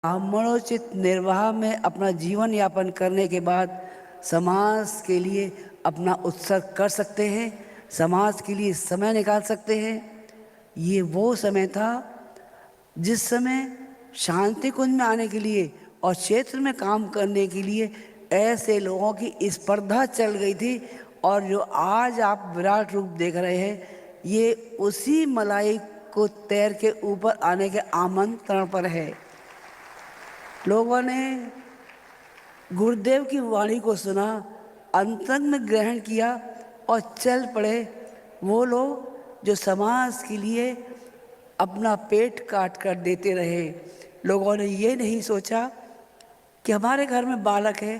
ब्राह्मणोचित निर्वाह में अपना जीवन यापन करने के बाद समाज के लिए अपना उत्सर्ग कर सकते हैं, समाज के लिए समय निकाल सकते हैं। ये वो समय था जिस समय शांति कुंज में आने के लिए और क्षेत्र में काम करने के लिए ऐसे लोगों की स्पर्धा चल गई थी। और जो आज आप विराट रूप देख रहे हैं, ये उसी मलाई को तैर के ऊपर आने के आमंत्रण पर है। लोगों ने गुरुदेव की वाणी को सुना, अंतरंग में ग्रहण किया और चल पड़े। वो लोग जो समाज के लिए अपना पेट काट कर देते रहे। लोगों ने ये नहीं सोचा कि हमारे घर में बालक है,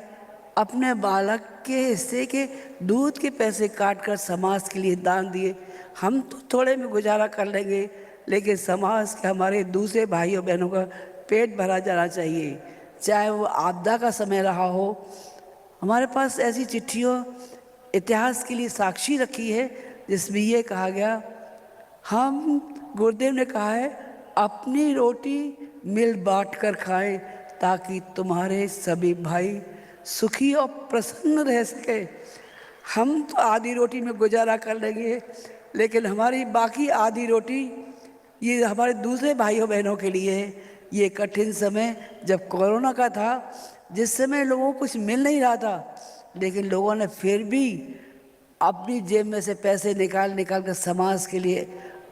अपने बालक के हिस्से के दूध के पैसे काट कर समाज के लिए दान दिए। हम तो थोड़े में गुजारा कर लेंगे, लेकिन समाज के हमारे दूसरे भाइयों बहनों का पेट भरा जाना चाहिए, चाहे वो आपदा का समय रहा हो। हमारे पास ऐसी चिट्ठियों इतिहास के लिए साक्षी रखी है जिसमें ये कहा गया, हम गुरुदेव ने कहा है अपनी रोटी मिल बांट कर खाएं ताकि तुम्हारे सभी भाई सुखी और प्रसन्न रह सके। हम तो आधी रोटी में गुजारा कर लेंगे, लेकिन हमारी बाकी आधी रोटी ये हमारे दूसरे भाइयों बहनों के लिए है। ये कठिन समय जब कोरोना का था, जिस समय लोगों को कुछ मिल नहीं रहा था, लेकिन लोगों ने फिर भी अपनी जेब में से पैसे निकाल निकाल कर समाज के लिए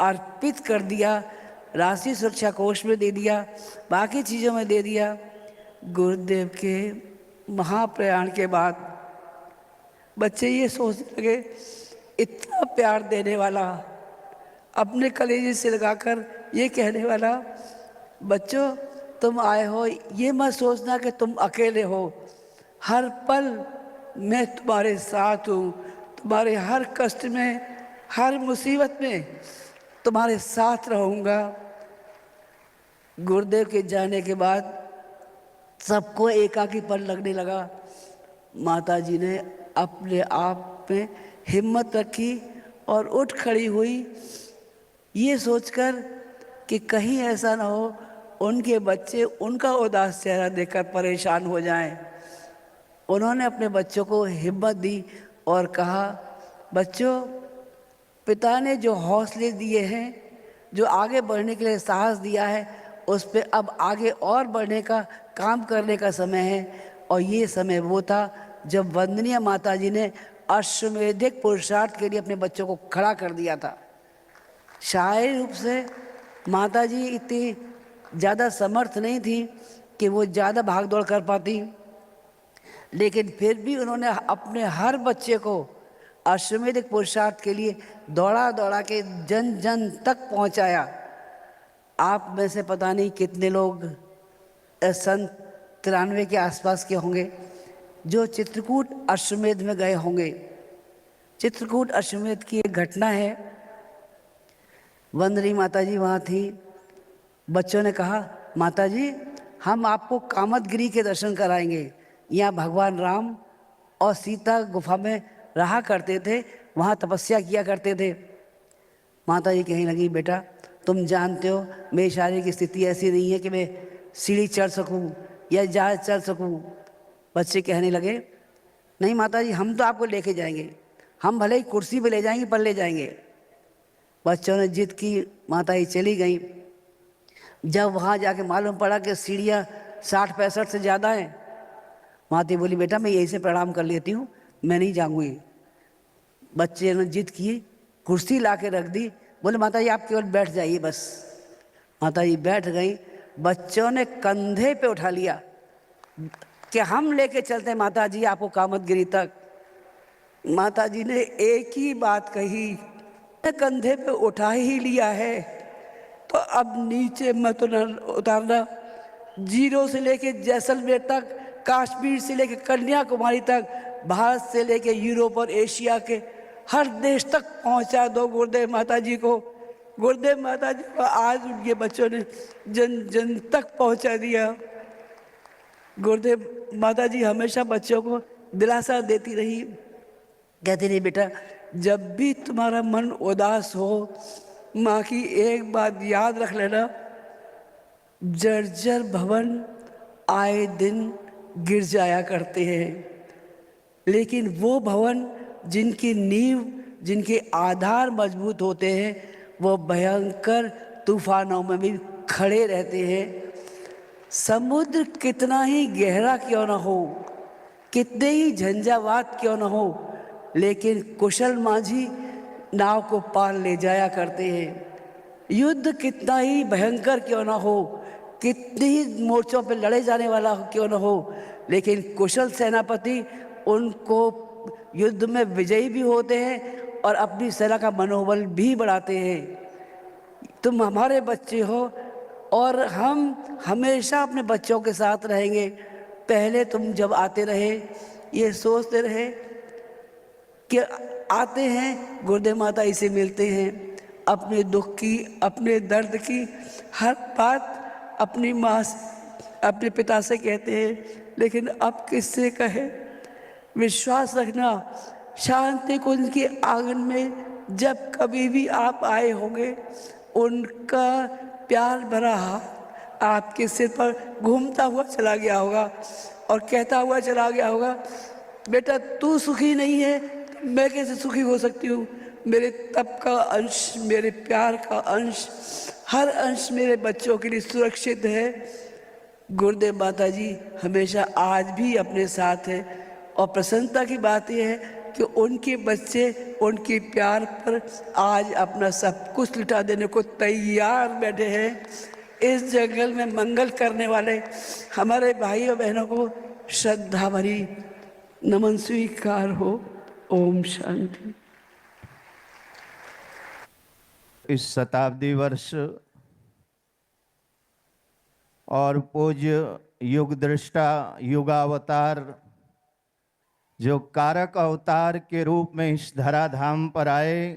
अर्पित कर दिया। राष्ट्रीय सुरक्षा कोष में दे दिया, बाकी चीज़ों में दे दिया। गुरुदेव के महाप्रयाण के बाद बच्चे ये सोचने लगे, इतना प्यार देने वाला, अपने कलेजे से लगाकर ये कहने वाला, बच्चों तुम आए हो, ये मत सोचना कि तुम अकेले हो। हर पल मैं तुम्हारे साथ हूँ, तुम्हारे हर कष्ट में, हर मुसीबत में तुम्हारे साथ रहूँगा। गुरुदेव के जाने के बाद सबको एकाकीपन लगने लगा। माता जी ने अपने आप में हिम्मत रखी और उठ खड़ी हुई, ये सोचकर कि कहीं ऐसा ना हो उनके बच्चे उनका उदास चेहरा देखकर परेशान हो जाएं। उन्होंने अपने बच्चों को हिम्मत दी और कहा, बच्चों पिता ने जो हौसले दिए हैं, जो आगे बढ़ने के लिए साहस दिया है, उस पे अब आगे और बढ़ने का काम करने का समय है। और ये समय वो था जब वंदनीय माता जी ने अश्वमेधिक पुरुषार्थ के लिए अपने बच्चों को खड़ा कर दिया था। शारीरिक रूप से माता जी इतनी ज़्यादा समर्थ नहीं थी कि वो ज़्यादा भाग दौड़ कर पाती, लेकिन फिर भी उन्होंने अपने हर बच्चे को अश्वमेधिक पुरुषार्थ के लिए दौड़ा दौड़ा के जन जन तक पहुंचाया। आप में से पता नहीं कितने लोग सन 93 के आसपास के होंगे जो चित्रकूट अश्वमेध में गए होंगे। चित्रकूट अश्वमेध की एक घटना है। वंदनी माता जी वहाँ थी। बच्चों ने कहा, माता जी हम आपको कामदगिरी के दर्शन कराएंगे। यहाँ भगवान राम और सीता गुफा में रहा करते थे, वहाँ तपस्या किया करते थे। माता जी कहने लगी, बेटा तुम जानते हो मेरी शारीरिक स्थिति ऐसी नहीं है कि मैं सीढ़ी चढ़ सकूं या जहाज चढ़ सकूं। बच्चे कहने लगे, नहीं माता जी हम तो आपको लेके जाएंगे, हम भले ही कुर्सी पे ले जाएंगे पर ले जाएंगे। बच्चों ने जिद की, माता जी चली गई। जब वहाँ जाके मालूम पड़ा कि सीढ़ियाँ 60-65 से ज़्यादा हैं, माता बोली, बेटा मैं यहीं से प्रणाम कर लेती हूँ, मैं नहीं जाऊँगी। बच्चे ने जिद की, कुर्सी ला के रख दी, बोले माता जी आप केवल बैठ जाइए बस। माता जी बैठ गई। बच्चों ने कंधे पे उठा लिया कि हम लेके चलते हैं माता जी आपको कामदगिरी तक। माता जी ने एक ही बात कही, कंधे पे उठा ही लिया है तो अब नीचे मत उतारना। जीरो से लेके जैसलमेर तक, कश्मीर से लेके कन्याकुमारी तक, भारत से लेके यूरोप और एशिया के हर देश तक पहुंचा दो गुरुदेव माता जी को। गुरुदेव माता जी को आज उनके बच्चों ने जन जन तक पहुंचा दिया। गुरुदेव माता जी हमेशा बच्चों को दिलासा देती रही, कहती रही, बेटा जब भी तुम्हारा मन उदास हो, माँ की एक बात याद रख लेना, जर्जर भवन आए दिन गिर जाया करते हैं, लेकिन वो भवन जिनकी नींव, जिनके आधार मजबूत होते हैं, वो भयंकर तूफानों में भी खड़े रहते हैं। समुद्र कितना ही गहरा क्यों न हो, कितने ही झंझावात क्यों न हो, लेकिन कुशल माझी नाव को पार ले जाया करते हैं। युद्ध कितना ही भयंकर क्यों न हो, कितनी ही मोर्चों पर लड़े जाने वाला क्यों न हो, लेकिन कुशल सेनापति उनको युद्ध में विजयी भी होते हैं और अपनी सेना का मनोबल भी बढ़ाते हैं। तुम हमारे बच्चे हो और हम हमेशा अपने बच्चों के साथ रहेंगे। पहले तुम जब आते रहे ये सोचते रहे कि आते हैं गुरुदेव माता से मिलते हैं, अपने दुख की, अपने दर्द की हर बात अपनी माँ अपने पिता से कहते हैं, लेकिन अब किससे कहे। विश्वास रखना, शांति कुंज के आंगन में जब कभी भी आप आए होंगे, उनका प्यार भरा हाथ आपके सिर पर घूमता हुआ चला गया होगा और कहता हुआ चला गया होगा, बेटा तू सुखी नहीं है, मैं कैसे सुखी हो सकती हूँ। मेरे तप का अंश, मेरे प्यार का अंश, हर अंश मेरे बच्चों के लिए सुरक्षित है। गुरुदेव माता जी हमेशा आज भी अपने साथ है और प्रसन्नता की बात यह है कि उनके बच्चे उनके प्यार पर आज अपना सब कुछ लुटा देने को तैयार बैठे हैं। इस जंगल में मंगल करने वाले हमारे भाई और बहनों को श्रद्धा भरी नमन स्वीकार हो। ओम शांति। इस शताब्दी वर्ष और पूज्य युग दृष्टा युगावतार जो कारक अवतार के रूप में इस धराधाम पर आए,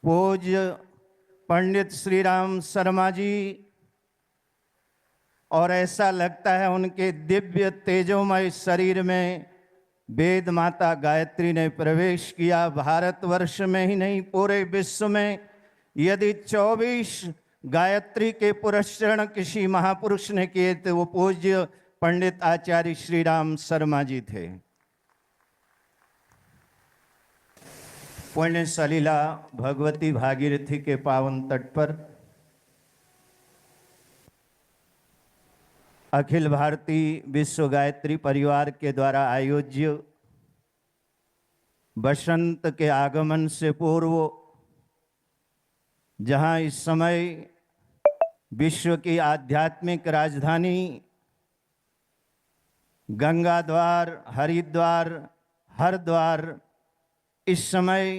पूज्य पंडित श्री राम शर्मा जी, और ऐसा लगता है उनके दिव्य तेजोमय शरीर में वेद माता गायत्री ने प्रवेश किया। भारतवर्ष में ही नहीं पूरे विश्व में यदि 24 गायत्री के पुरस्चरण किसी महापुरुष ने किए तो वो पूज्य पंडित आचार्य श्री राम शर्मा जी थे। पुण्य सलीला भगवती भागीरथी के पावन तट पर अखिल भारतीय विश्व गायत्री परिवार के द्वारा आयोज्य बसंत के आगमन से पूर्व, जहां इस समय विश्व की आध्यात्मिक राजधानी गंगा द्वार, हरिद्वार, हरद्वार इस समय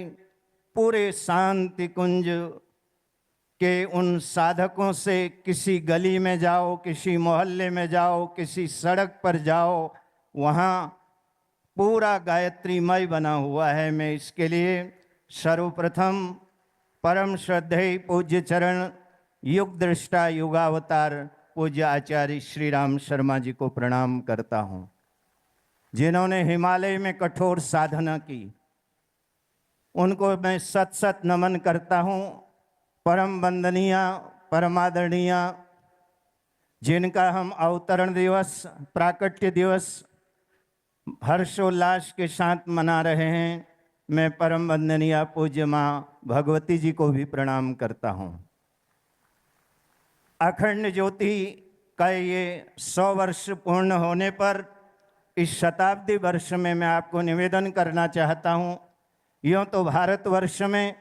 पूरे शांति कुंज के उन साधकों से, किसी गली में जाओ, किसी मोहल्ले में जाओ, किसी सड़क पर जाओ, वहाँ पूरा गायत्रीमय बना हुआ है। मैं इसके लिए सर्वप्रथम परम श्रद्धेय पूज्य चरण युग दृष्टा युगावतार पूज्य आचार्य श्री राम शर्मा जी को प्रणाम करता हूँ, जिन्होंने हिमालय में कठोर साधना की। उनको मैं सत सत नमन करता हूँ। परम वंदनीय, परमादरणीय, जिनका हम अवतरण दिवस, प्राकट्य दिवस हर्षोल्लास के साथ मना रहे हैं, मैं परम वंदनीय पूज्य माँ भगवती जी को भी प्रणाम करता हूँ। अखंड ज्योति का ये 100 वर्ष पूर्ण होने पर इस शताब्दी वर्ष में मैं आपको निवेदन करना चाहता हूँ। यूँ तो भारतवर्ष में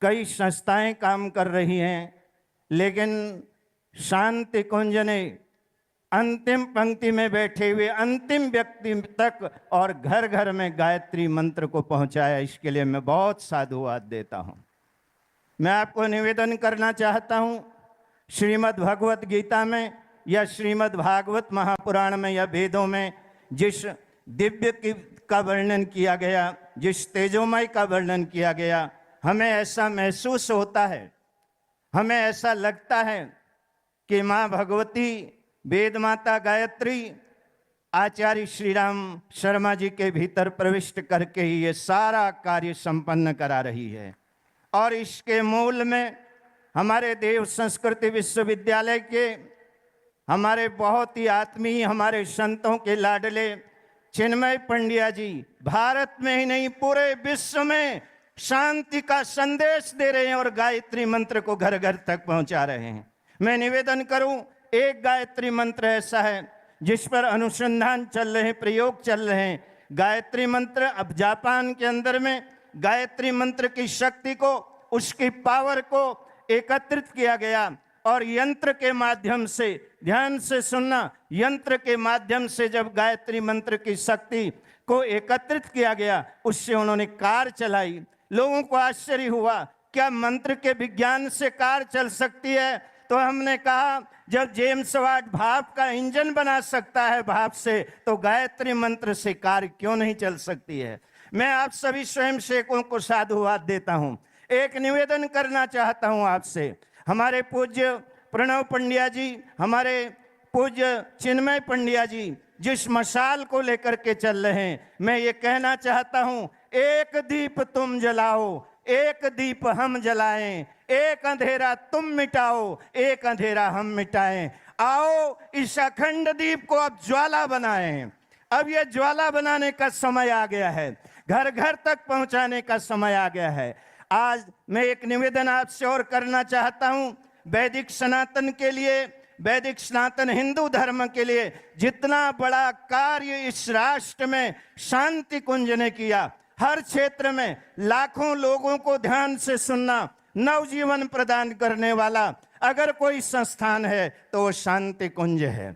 कई संस्थाएं काम कर रही हैं, लेकिन शांति कुंज ने अंतिम पंक्ति में बैठे हुए अंतिम व्यक्ति तक और घर घर में गायत्री मंत्र को पहुंचाया। इसके लिए मैं बहुत साधुवाद देता हूं। मैं आपको निवेदन करना चाहता हूं, श्रीमद् भगवत गीता में या श्रीमद् भागवत महापुराण में या वेदों में जिस दिव्य का वर्णन किया गया, जिस तेजोमय का वर्णन किया गया, हमें ऐसा महसूस होता है, हमें ऐसा लगता है कि माँ भगवती, वेद माता गायत्री आचार्य श्री राम शर्मा जी के भीतर प्रविष्ट करके ही ये सारा कार्य संपन्न करा रही है। और इसके मूल में हमारे देव संस्कृति विश्वविद्यालय के हमारे बहुत ही आत्मीय, हमारे संतों के लाडले चिन्मय पंड्या जी भारत में ही नहीं पूरे विश्व में शांति का संदेश दे रहे हैं और गायत्री मंत्र को घर घर तक पहुंचा रहे हैं। मैं निवेदन करूं, एक गायत्री मंत्र ऐसा है जिस पर अनुसंधान चल रहे हैं, प्रयोग चल रहे हैं। गायत्री मंत्र अब जापान के अंदर में गायत्री मंत्र की शक्ति को, उसकी पावर को एकत्रित किया गया और यंत्र के माध्यम से, ध्यान से सुनना, यंत्र के माध्यम से जब गायत्री मंत्र की शक्ति को एकत्रित किया गया, उससे उन्होंने कार चलाई। लोगों को आश्चर्य हुआ, क्या मंत्र के विज्ञान से कार चल सकती है? तो हमने कहा, जब जेम्स वाट भाप का इंजन बना सकता है भाप से, तो गायत्री मंत्र से कार क्यों नहीं चल सकती है? मैं आप सभी स्वयंसेवकों को साधुवाद देता हूं। एक निवेदन करना चाहता हूं आपसे। हमारे पूज्य प्रणव पंड्या जी, हमारे पूज्य चिन्मय पंड्या जी जिस मशाल को लेकर के चल रहे हैं, मैं ये कहना चाहता हूं, एक दीप तुम जलाओ, एक दीप हम जलाएं, एक अंधेरा तुम मिटाओ, एक अंधेरा हम मिटाएं। आओ इस अखंड दीप को अब ज्वाला बनाएं। अब ये ज्वाला बनाने का समय आ गया है, घर घर तक पहुंचाने का समय आ गया है। आज मैं एक निवेदन आपसे और करना चाहता हूं, वैदिक सनातन के लिए, वैदिक सनातन हिंदू धर्म के लिए जितना बड़ा कार्य इस राष्ट्र में शांति कुंज ने किया, हर क्षेत्र में लाखों लोगों को, ध्यान से सुनना, नवजीवन प्रदान करने वाला अगर कोई संस्थान है तो वो शांति कुंज है।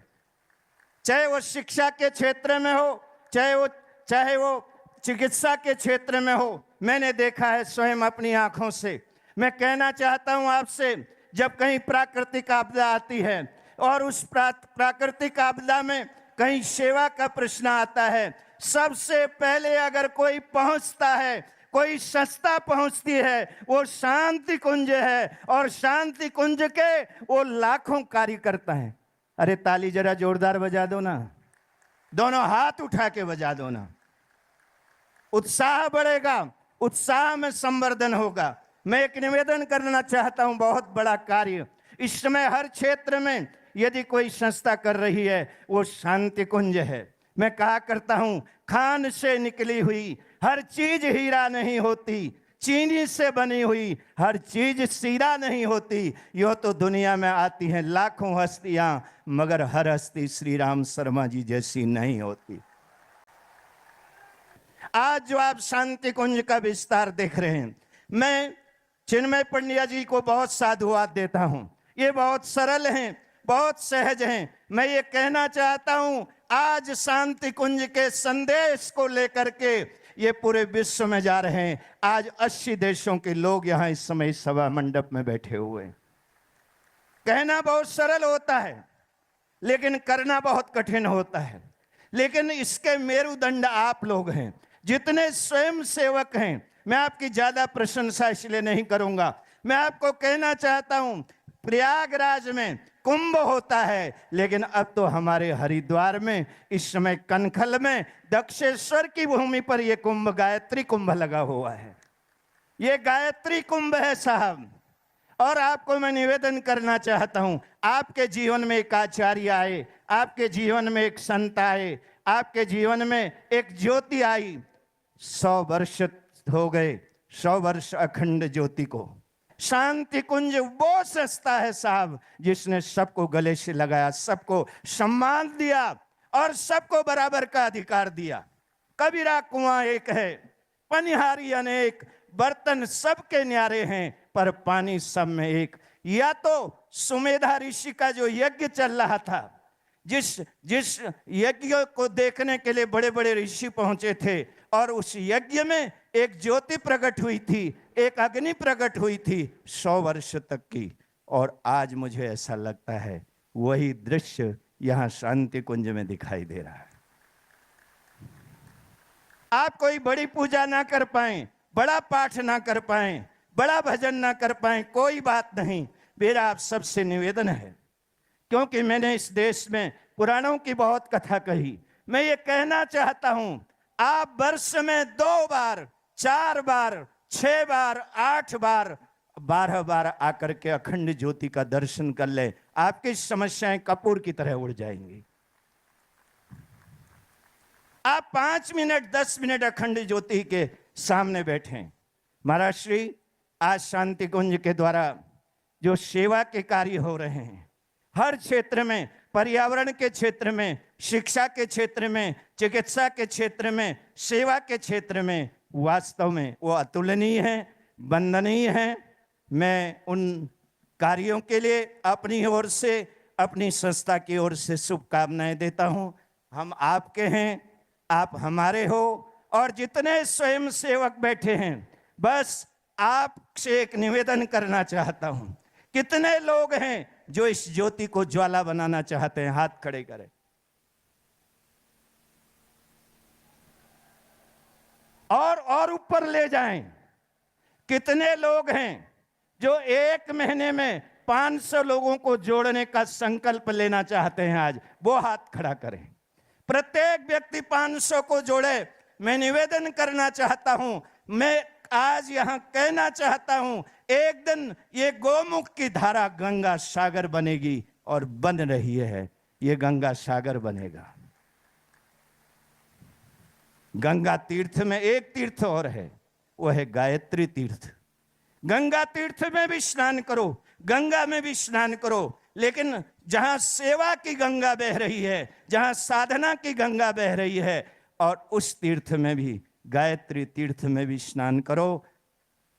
चाहे वो शिक्षा के क्षेत्र में हो, चाहे वो चिकित्सा के क्षेत्र में हो। मैंने देखा है स्वयं अपनी आंखों से। मैं कहना चाहता हूं आपसे, जब कहीं प्राकृतिक आपदा आती है और उस प्राकृतिक आपदा में कहीं सेवा का प्रश्न आता है, सबसे पहले अगर कोई पहुंचता है, कोई संस्था पहुंचती है, वो शांति कुंज है। और शांति कुंज के वो लाखों कार्यकर्ता हैं। अरे ताली जरा जोरदार बजा दो ना, दोनों हाथ उठा के बजा दो ना। उत्साह बढ़ेगा, उत्साह में संवर्धन होगा। मैं एक निवेदन करना चाहता हूं, बहुत बड़ा कार्य इस समय हर क्षेत्र में यदि कोई संस्था कर रही है, वो शांति कुंज है। मैं कहा करता हूं, खान से निकली हुई हर चीज हीरा नहीं होती, चीनी से बनी हुई हर चीज सीरा नहीं होती। यो तो दुनिया में आती हैं लाखों हस्तियां, मगर हर हस्ती श्री राम शर्मा जी जैसी नहीं होती। आज जो आप शांति कुंज का विस्तार देख रहे हैं, मैं चिन्मय पंड्या जी को बहुत साधुवाद देता हूं। ये बहुत सरल हैं, बहुत सहज हैं। मैं ये कहना चाहता हूं, आज शांति कुंज के संदेश को लेकर के ये पूरे विश्व में जा रहे हैं। आज 80 देशों के लोग यहां इस समय सभा मंडप में बैठे हुए हैं। कहना बहुत सरल होता है, लेकिन करना बहुत कठिन होता है। लेकिन इसके मेरुदंड आप लोग हैं, जितने स्वयं सेवक हैं। मैं आपकी ज्यादा प्रशंसा इसलिए नहीं करूंगा। मैं आपको कहना चाहता हूं, प्रयागराज में कुंभ होता है, लेकिन अब तो हमारे हरिद्वार में इस समय कनखल में दक्षेश्वर की भूमि पर यह कुंभ, गायत्री कुंभ लगा हुआ है। ये गायत्री कुंभ है साहब। और आपको मैं निवेदन करना चाहता हूं, आपके जीवन में एक आचार्य आए, आपके जीवन में एक संत आए, आपके जीवन में एक ज्योति आई। 100 वर्ष हो गए, 100 वर्ष अखंड ज्योति को। शांति कुंज वो संस्था है साहब, जिसने सबको गले से लगाया, सबको सम्मान दिया और सबको बराबर का अधिकार दिया। कबीरा कुआं एक है, पनिहारी अनेक, बर्तन सबके न्यारे हैं, पर पानी सब में एक। या तो सुमेधा ऋषि का जो यज्ञ चल रहा था, जिस यज्ञ को देखने के लिए बड़े बड़े ऋषि पहुंचे थे, और उस यज्ञ में एक ज्योति प्रकट हुई थी, एक अग्नि प्रकट हुई थी 100 वर्ष तक की। और आज मुझे ऐसा लगता है वही दृश्य यहां शांति कुंज में दिखाई दे रहा है। आप कोई बड़ी पूजा ना कर पाए, बड़ा पाठ ना कर पाए, बड़ा भजन ना कर पाए, कोई बात नहीं। मेरा आप सबसे निवेदन है, क्योंकि मैंने इस देश में पुराणों की बहुत कथा कही, मैं ये कहना चाहता हूं, आप वर्ष में 2 बार, 4 बार, 6 बार, 8 बार, 12 बार आकर के अखंड ज्योति का दर्शन कर ले। आपकी समस्याएं कपूर की तरह उड़ जाएंगी। आप 5 मिनट 10 मिनट अखंड ज्योति के सामने बैठें। महाराज श्री आज शांति कुंज के द्वारा जो सेवा के कार्य हो रहे हैं, हर क्षेत्र में, पर्यावरण के क्षेत्र में, शिक्षा के क्षेत्र में, चिकित्सा के क्षेत्र में, सेवा के क्षेत्र में, वास्तव में वो अतुलनीय है, वंदनीय है। मैं उन कार्यों के लिए अपनी ओर से, अपनी संस्था की ओर से शुभकामनाएं देता हूं। हम आपके हैं, आप हमारे हो, और जितने स्वयं सेवक बैठे हैं, बस आपसे एक निवेदन करना चाहता हूं। कितने लोग हैं जो इस ज्योति को ज्वाला बनाना चाहते हैं? हाथ खड़े करें। और ऊपर ले जाएं। कितने लोग हैं जो 1 महीने में 500 लोगों को जोड़ने का संकल्प लेना चाहते हैं? आज वो हाथ खड़ा करें। प्रत्येक व्यक्ति 500 को जोड़े। मैं निवेदन करना चाहता हूं, मैं आज यहां कहना चाहता हूं, एक दिन ये गोमुख की धारा गंगा सागर बनेगी, और बन रही है। ये गंगा सागर बनेगा। गंगा तीर्थ में एक तीर्थ और है, वो है गायत्री तीर्थ। गंगा तीर्थ में भी स्नान करो, गंगा में भी स्नान करो, लेकिन जहां सेवा की गंगा बह रही है, जहां साधना की गंगा बह रही है, और उस तीर्थ में भी, गायत्री तीर्थ में भी स्नान करो।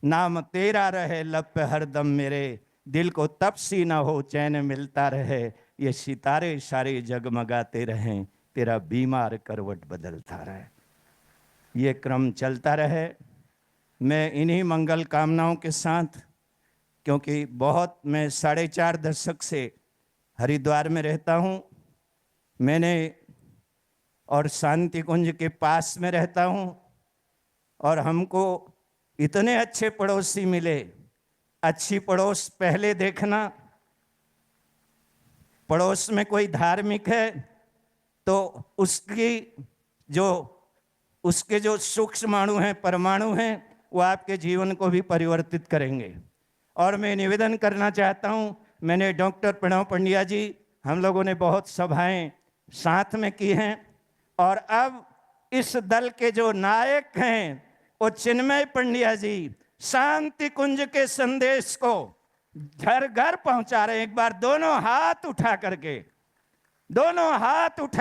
नाम तेरा रहे लब पे हरदम मेरे, दिल को तपसी ना हो चैन मिलता रहे, ये सितारे सारे जगमगाते रहें, तेरा बीमार करवट बदलता रहे। ये क्रम चलता रहे। मैं इन्हीं मंगल कामनाओं के साथ, क्योंकि मैं 4.5 दशक से हरिद्वार में रहता हूँ, मैंने और शांति कुंज के पास में रहता हूँ, और हमको इतने अच्छे पड़ोसी मिले। अच्छी पड़ोस पहले देखना। पड़ोस में कोई धार्मिक है तो उसके जो सूक्ष्म अणु हैं, परमाणु हैं, वो आपके जीवन को भी परिवर्तित करेंगे। और मैं निवेदन करना चाहता हूँ, मैंने डॉक्टर प्रणव पंड्या जी, हम लोगों ने बहुत सभाएं साथ में की हैं, और अब इस दल के जो नायक हैं वो चिन्मय पंड्या जी शांति कुंज के संदेश को घर घर पहुंचा रहे हैं। एक बार दोनों हाथ उठा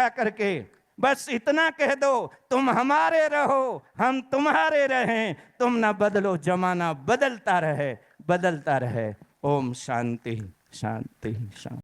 करके बस इतना कह दो, तुम हमारे रहो, हम तुम्हारे रहें, तुम ना बदलो, जमाना बदलता रहे। ओम शांति शांति शांति।